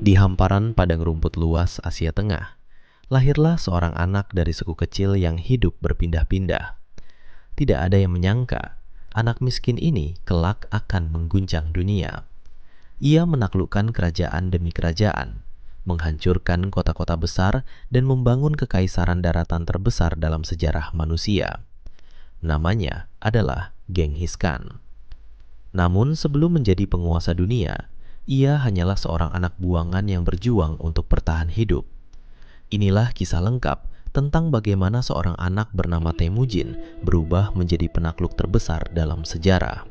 Di hamparan padang rumput luas Asia Tengah, lahirlah seorang anak dari suku kecil yang hidup berpindah-pindah. Tidak ada yang menyangka, anak miskin ini kelak akan mengguncang dunia. Ia menaklukkan kerajaan demi kerajaan, menghancurkan kota-kota besar, dan membangun kekaisaran daratan terbesar dalam sejarah manusia. Namanya adalah Genghis Khan. Namun sebelum menjadi penguasa dunia, ia hanyalah seorang anak buangan yang berjuang untuk bertahan hidup. Inilah kisah lengkap tentang bagaimana seorang anak bernama Temujin berubah menjadi penakluk terbesar dalam sejarah.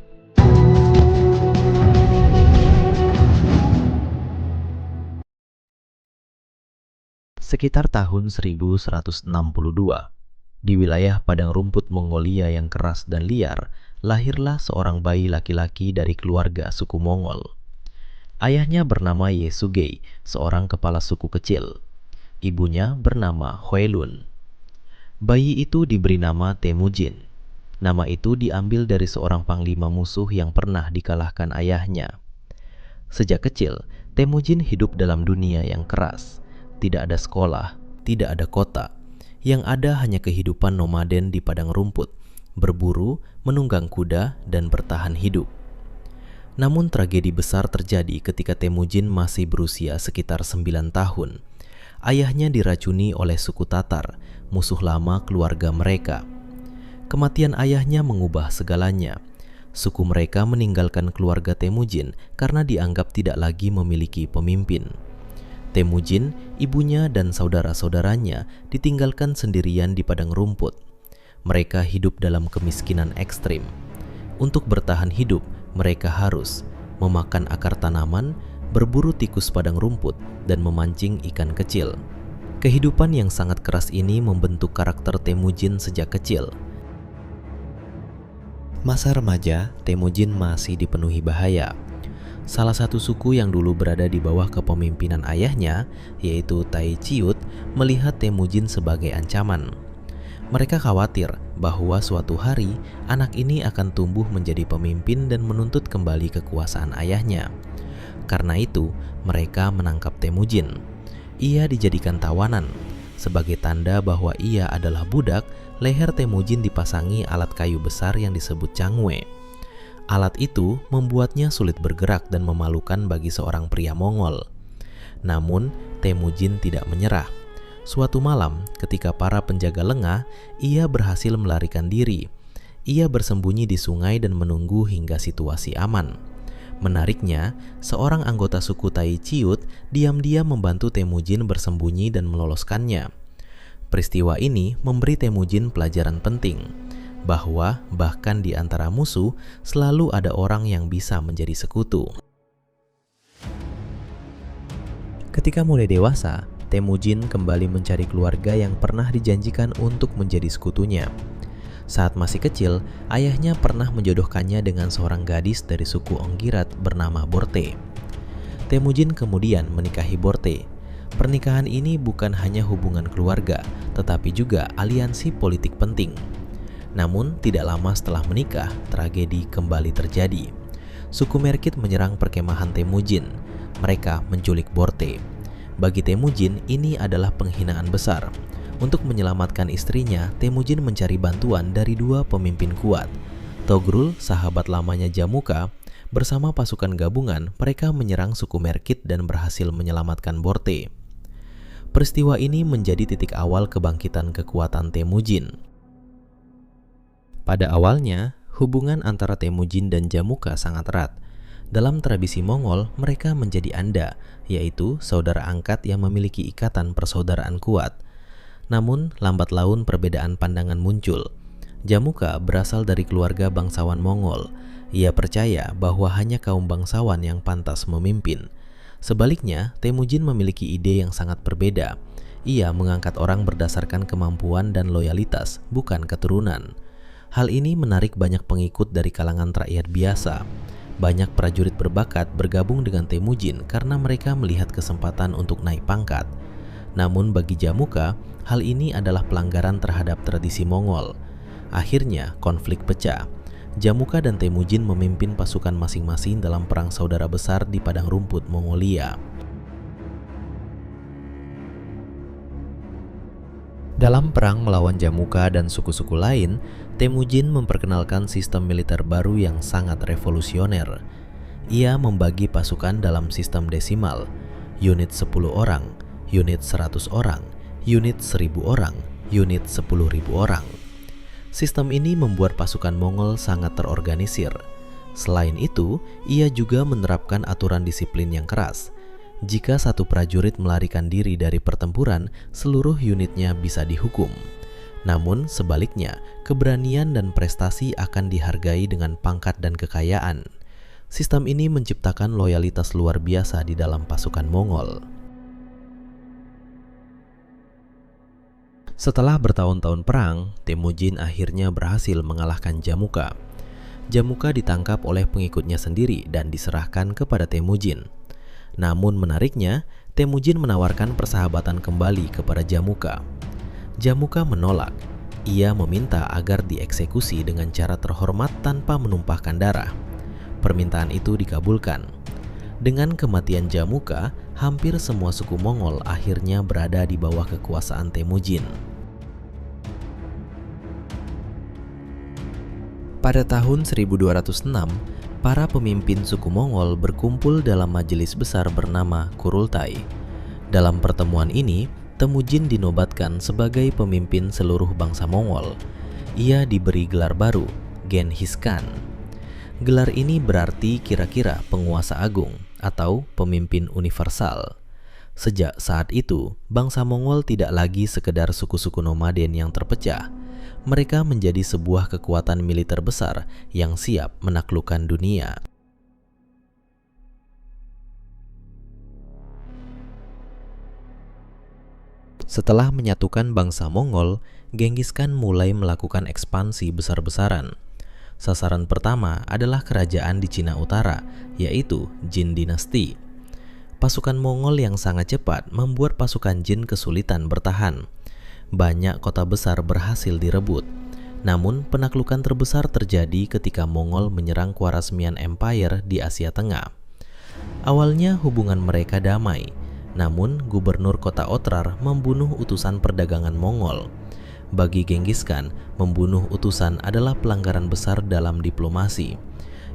Sekitar tahun 1162, di wilayah padang rumput Mongolia yang keras dan liar, lahirlah seorang bayi laki-laki dari keluarga suku Mongol. Ayahnya bernama Yesugei, seorang kepala suku kecil. Ibunya bernama Huelun. Bayi itu diberi nama Temujin. Nama itu diambil dari seorang panglima musuh yang pernah dikalahkan ayahnya. Sejak kecil, Temujin hidup dalam dunia yang keras. Tidak ada sekolah, tidak ada kota. Yang ada hanya kehidupan nomaden di padang rumput, berburu, menunggang kuda, dan bertahan hidup. Namun tragedi besar terjadi ketika Temujin masih berusia sekitar 9 tahun. Ayahnya diracuni oleh suku Tatar, musuh lama keluarga mereka. Kematian ayahnya mengubah segalanya. Suku mereka meninggalkan keluarga Temujin karena dianggap tidak lagi memiliki pemimpin. Temujin, ibunya, dan saudara-saudaranya ditinggalkan sendirian di padang rumput. Mereka hidup dalam kemiskinan ekstrim. Untuk bertahan hidup, mereka harus memakan akar tanaman, berburu tikus padang rumput, dan memancing ikan kecil. Kehidupan yang sangat keras ini membentuk karakter Temujin sejak kecil. Masa remaja, Temujin masih dipenuhi bahaya. Salah satu suku yang dulu berada di bawah kepemimpinan ayahnya, yaitu Tai Ciut, melihat Temujin sebagai ancaman. Mereka khawatir bahwa suatu hari anak ini akan tumbuh menjadi pemimpin dan menuntut kembali kekuasaan ayahnya. Karena itu, mereka menangkap Temujin. Ia dijadikan tawanan. Sebagai tanda bahwa ia adalah budak, leher Temujin dipasangi alat kayu besar yang disebut cangwe. Alat itu membuatnya sulit bergerak dan memalukan bagi seorang pria Mongol. Namun, Temujin tidak menyerah. Suatu malam, ketika para penjaga lengah, ia berhasil melarikan diri. Ia bersembunyi di sungai dan menunggu hingga situasi aman. Menariknya, seorang anggota suku Tai Ciut diam-diam membantu Temujin bersembunyi dan meloloskannya. Peristiwa ini memberi Temujin pelajaran penting, bahwa bahkan di antara musuh selalu ada orang yang bisa menjadi sekutu. Ketika mulai dewasa, Temujin kembali mencari keluarga yang pernah dijanjikan untuk menjadi sekutunya. Saat masih kecil, ayahnya pernah menjodohkannya dengan seorang gadis dari suku Onggirat bernama Borte. Temujin kemudian menikahi Borte. Pernikahan ini bukan hanya hubungan keluarga, tetapi juga aliansi politik penting. Namun, tidak lama setelah menikah, tragedi kembali terjadi. Suku Merkit menyerang perkemahan Temujin. Mereka menculik Borte. Bagi Temujin, ini adalah penghinaan besar. Untuk menyelamatkan istrinya, Temujin mencari bantuan dari dua pemimpin kuat. Togrul, sahabat lamanya Jamuka, bersama pasukan gabungan, mereka menyerang suku Merkit dan berhasil menyelamatkan Borte. Peristiwa ini menjadi titik awal kebangkitan kekuatan Temujin. Pada awalnya, hubungan antara Temujin dan Jamuka sangat erat. Dalam tradisi Mongol, mereka menjadi anda, yaitu saudara angkat yang memiliki ikatan persaudaraan kuat. Namun, lambat laun perbedaan pandangan muncul. Jamuka berasal dari keluarga bangsawan Mongol. Ia percaya bahwa hanya kaum bangsawan yang pantas memimpin. Sebaliknya, Temujin memiliki ide yang sangat berbeda. Ia mengangkat orang berdasarkan kemampuan dan loyalitas, bukan keturunan. Hal ini menarik banyak pengikut dari kalangan rakyat biasa. Banyak prajurit berbakat bergabung dengan Temujin karena mereka melihat kesempatan untuk naik pangkat. Namun bagi Jamuka, hal ini adalah pelanggaran terhadap tradisi Mongol. Akhirnya, konflik pecah. Jamuka dan Temujin memimpin pasukan masing-masing dalam perang saudara besar di padang rumput Mongolia. Dalam perang melawan Jamuka dan suku-suku lain, Temujin memperkenalkan sistem militer baru yang sangat revolusioner. Ia membagi pasukan dalam sistem desimal, unit 10 orang, unit 100 orang, unit 1000 orang, unit 10.000 orang. Sistem ini membuat pasukan Mongol sangat terorganisir. Selain itu, ia juga menerapkan aturan disiplin yang keras. Jika satu prajurit melarikan diri dari pertempuran, seluruh unitnya bisa dihukum. Namun sebaliknya, keberanian dan prestasi akan dihargai dengan pangkat dan kekayaan. Sistem ini menciptakan loyalitas luar biasa di dalam pasukan Mongol. Setelah bertahun-tahun perang, Temujin akhirnya berhasil mengalahkan Jamuka. Jamuka ditangkap oleh pengikutnya sendiri dan diserahkan kepada Temujin. Namun menariknya, Temujin menawarkan persahabatan kembali kepada Jamuka. Jamuka menolak. Ia meminta agar dieksekusi dengan cara terhormat tanpa menumpahkan darah. Permintaan itu dikabulkan. Dengan kematian Jamuka, hampir semua suku Mongol akhirnya berada di bawah kekuasaan Temujin. Pada tahun 1206, para pemimpin suku Mongol berkumpul dalam majelis besar bernama Kurultai. Dalam pertemuan ini, Temujin dinobatkan sebagai pemimpin seluruh bangsa Mongol. Ia diberi gelar baru, Genghis Khan. Gelar ini berarti kira-kira penguasa agung atau pemimpin universal. Sejak saat itu, bangsa Mongol tidak lagi sekedar suku-suku nomaden yang terpecah. Mereka menjadi sebuah kekuatan militer besar yang siap menaklukkan dunia. Setelah menyatukan bangsa Mongol, Genghis Khan mulai melakukan ekspansi besar-besaran. Sasaran pertama adalah kerajaan di Cina Utara, yaitu Jin Dinasti. Pasukan Mongol yang sangat cepat membuat pasukan Jin kesulitan bertahan. Banyak kota besar berhasil direbut. Namun penaklukan terbesar terjadi ketika Mongol menyerang Khwarezmian Empire di Asia Tengah. Awalnya hubungan mereka damai, namun gubernur kota Otrar membunuh utusan perdagangan Mongol. Bagi Genghis Khan, membunuh utusan adalah pelanggaran besar dalam diplomasi.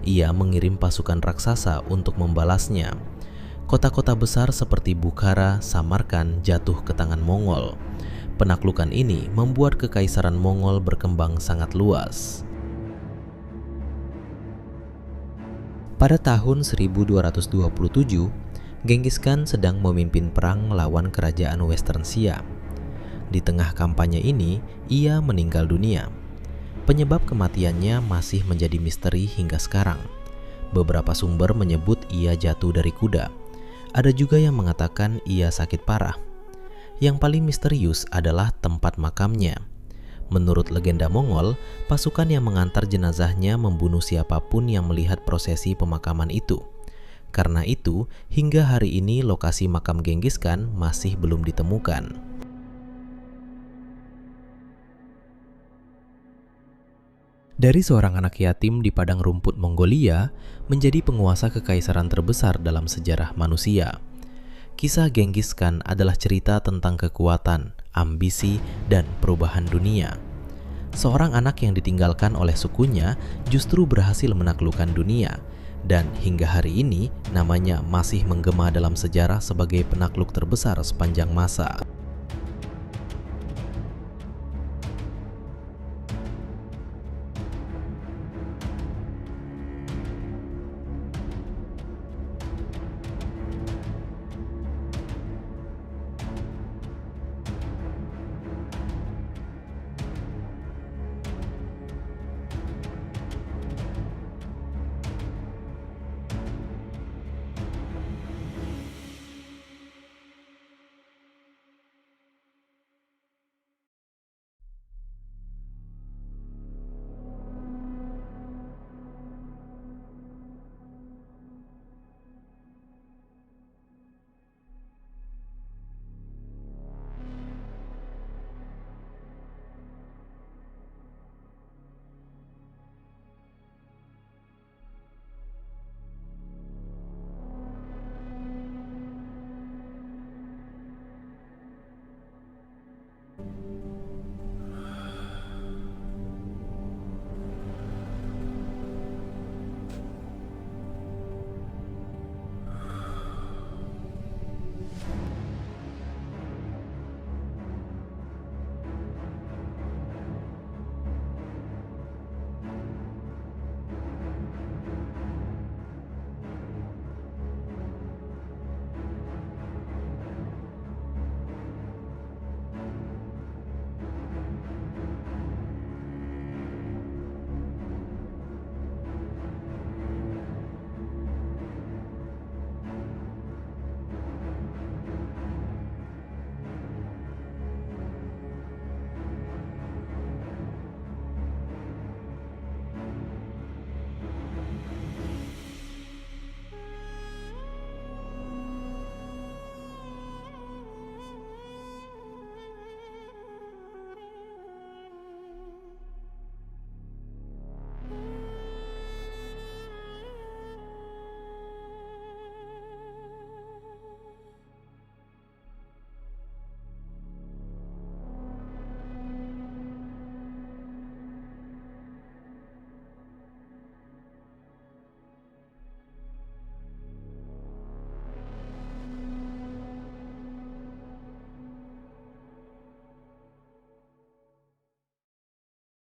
Ia mengirim pasukan raksasa untuk membalasnya. Kota-kota besar seperti Bukhara, Samarkand jatuh ke tangan Mongol. Penaklukan ini membuat kekaisaran Mongol berkembang sangat luas. Pada tahun 1227, Genghis Khan sedang memimpin perang melawan kerajaan Western Xia. Di tengah kampanye ini, ia meninggal dunia. Penyebab kematiannya masih menjadi misteri hingga sekarang. Beberapa sumber menyebut ia jatuh dari kuda. Ada juga yang mengatakan ia sakit parah. Yang paling misterius adalah tempat makamnya. Menurut legenda Mongol, pasukan yang mengantar jenazahnya membunuh siapapun yang melihat prosesi pemakaman itu. Karena itu, hingga hari ini lokasi makam Genghis Khan masih belum ditemukan. Dari seorang anak yatim di padang rumput Mongolia menjadi penguasa kekaisaran terbesar dalam sejarah manusia. Kisah Genghis Khan adalah cerita tentang kekuatan, ambisi, dan perubahan dunia. Seorang anak yang ditinggalkan oleh sukunya justru berhasil menaklukkan dunia, dan hingga hari ini namanya masih menggema dalam sejarah sebagai penakluk terbesar sepanjang masa.